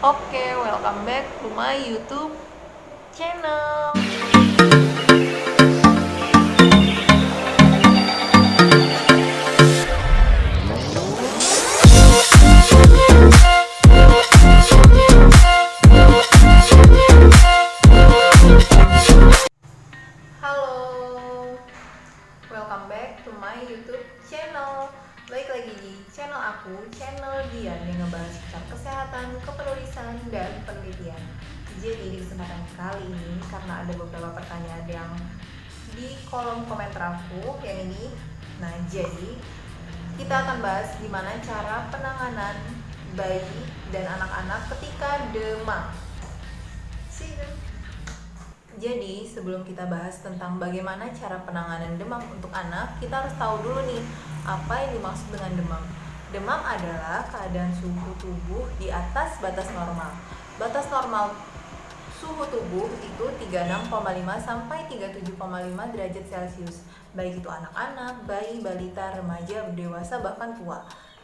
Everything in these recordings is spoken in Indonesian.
Oke, welcome back to my YouTube channel. Halo, welcome back to my YouTube channel. Baik lagi di channel aku, channel Dian yang ngebahas seputar kesehatan, kepenulisan, dan penelitian. Jadi di kesempatan kali ini, karena ada beberapa pertanyaan yang di kolom komentar aku yang ini, nah jadi kita akan bahas gimana cara penanganan bayi dan anak-anak ketika demam. Jadi sebelum kita bahas tentang bagaimana cara penanganan demam untuk anak, kita harus tahu dulu nih apa yang dimaksud dengan demam. Demam adalah keadaan suhu tubuh di atas batas normal. Batas normal suhu tubuh itu 36,5 sampai 37,5 derajat Celcius. Baik itu anak-anak, bayi, balita, remaja, dewasa, bahkan tua.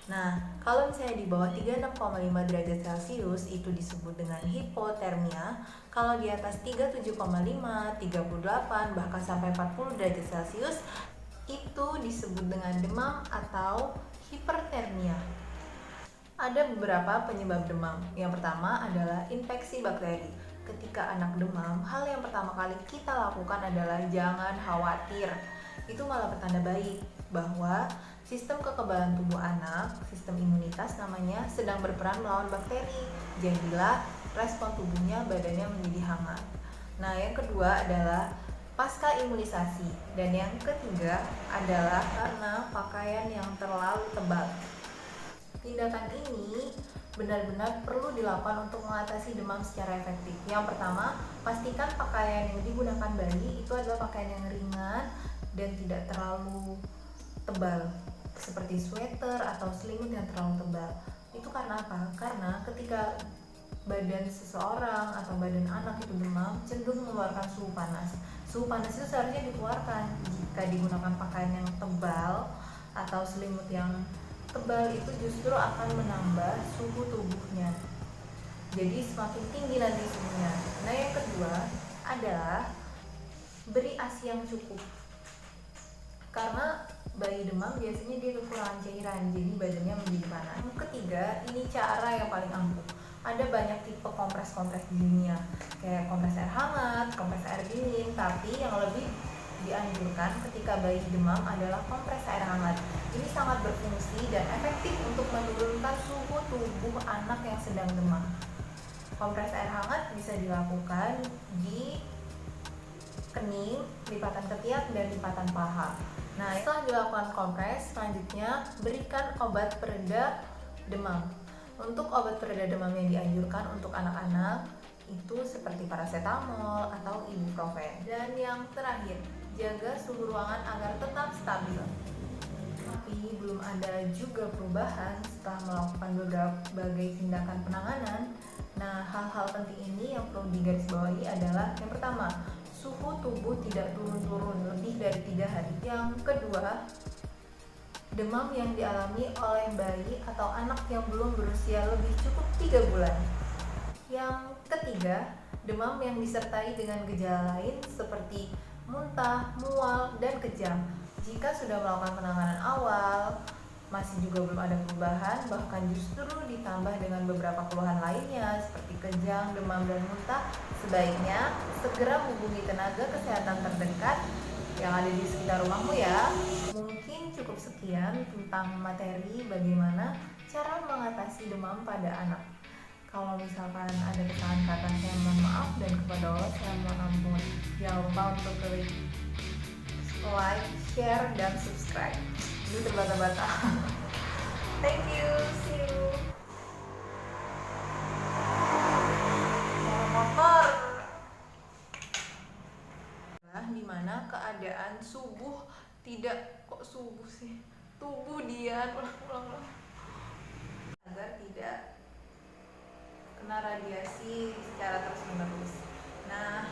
Nah, kalau misalnya di bawah 36,5 derajat Celcius itu disebut dengan hipotermia. Kalau di atas 37,5, 38, bahkan sampai 40 derajat Celcius itu disebut dengan demam atau hipertermia. Ada beberapa penyebab demam. Yang pertama adalah infeksi bakteri. Ketika anak demam, hal yang pertama kali kita lakukan adalah jangan khawatir. Itu malah bertanda baik bahwa sistem kekebalan tubuh anak, sistem imunitas namanya, sedang berperan melawan bakteri. Jadilah respon tubuhnya, badannya menjadi hangat. Nah, yang kedua adalah pasca imunisasi. Dan yang ketiga adalah karena pakaian yang terlalu tebal. Tindakan ini benar-benar perlu dilakukan untuk mengatasi demam secara efektif. Yang pertama, pastikan pakaian yang digunakan bayi itu adalah pakaian yang ringan dan tidak terlalu tebal, seperti sweater atau selimut yang terlalu tebal. Itu karena apa? Karena ketika badan seseorang atau badan anak itu demam, cenderung mengeluarkan suhu panas. Suhu panas itu seharusnya dikeluarkan jika digunakan pakaian yang tebal atau selimut yang tebal, itu justru akan menambah suhu tubuhnya. Jadi semakin tinggi nanti suhunya. Nah, yang kedua adalah beri ASI yang cukup. Karena bayi demam biasanya dia kekurangan cairan, jadi badannya menjadi panas. Yang ketiga, ini cara yang paling ampuh. Ada banyak tipe kompres-kompres di dunia, kayak kompres air hangat, kompres air dingin, tapi yang lebih dianjurkan ketika bayi demam adalah kompres air hangat. Ini sangat berfungsi dan efektif untuk menurunkan suhu tubuh anak yang sedang demam. Kompres air hangat bisa dilakukan di kening, lipatan ketiak, dan lipatan paha. Nah, setelah dilakukan kompres, selanjutnya berikan obat pereda demam. Untuk obat pereda demam yang dianjurkan untuk anak-anak itu seperti paracetamol atau ibuprofen. Dan yang terakhir, jaga suhu ruangan agar tetap stabil. Tapi belum ada juga perubahan setelah melakukan berbagai tindakan penanganan. Nah, hal-hal penting ini yang perlu digarisbawahi adalah yang pertama, suhu tubuh tidak turun-turun lebih dari 3 hari. Yang kedua, demam yang dialami oleh bayi atau anak yang belum berusia lebih cukup 3 bulan. Yang ketiga, demam yang disertai dengan gejala lain seperti muntah, mual, dan kejang. Jika sudah melakukan penanganan awal, masih juga belum ada perubahan, bahkan justru ditambah dengan beberapa keluhan lainnya seperti kejang, demam, dan muntah, sebaiknya segera hubungi tenaga kesehatan terdekat yang ada di sekitar rumahmu ya. Mungkin cukup sekian tentang materi bagaimana cara mengatasi demam pada anak. Kalau misalkan ada kesalahan kata, saya mohon maaf, dan kepada Allah saya mohon ampun. Jangan lupa untuk klik like, share, dan subscribe. Ini terbata-bata. Thank you, see you. Motor. Dimana keadaan subuh tidak, kok subuh sih? Tubuh dia ulang-ulang agar tidak kena radiasi secara terus-menerus. Nah,